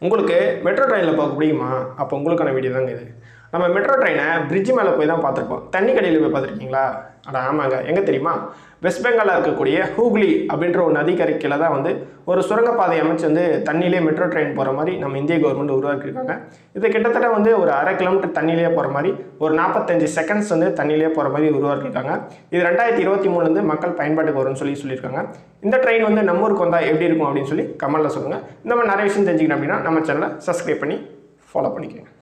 உங்களுக்கு மெட்ரோ ட்ரெயினில் போக பிடிக்குமா? அப்போ உங்களுக்கான வீடியோ தாங்க இது. நம்ம மெட்ரோ ட்ரெயினை பிரிட்ஜ் மேலே போய் தான் பார்த்துருப்போம். தண்ணி கடையில் போய் பார்த்துருக்கீங்களா? அட ஆமாங்க. எங்கே தெரியுமா? வெஸ்ட் பெங்காலில் இருக்கக்கூடிய ஹூக்ளி அப்படின்ற ஒரு நதிக்கரைக்கில் தான் வந்து ஒரு சுரங்கப்பாதை அமைச்சு வந்து தண்ணியிலே மெட்ரோ ட்ரெயின் போகிற மாதிரி நம்ம இந்திய கவர்மெண்ட் உருவாக்கியிருக்காங்க. இது கிட்டத்தட்ட வந்து ஒரு 1/2 கிலோமீட்டர் தண்ணியிலே போகிற மாதிரி ஒரு 45 செகண்ட்ஸ் வந்து தண்ணியிலே போகிற மாதிரி உருவாக்கியிருக்காங்க. இது 2023 மக்கள் பயன்பாட்டுக்கு வரும்னு சொல்லியிருக்காங்க. இந்த ட்ரெயின் வந்து நம்ம ஊருக்கு வந்தால் எப்படி இருக்கும் அப்படின்னு சொல்லி கமெண்ட்டில் சொல்லுங்கள். இந்த மாதிரி நிறைய விஷயம் தெரிஞ்சுக்கணும் அப்படின்னா நம்ம சேனலை சப்ஸ்கிரைப் பண்ணி ஃபாலோ பண்ணிக்கோங்க.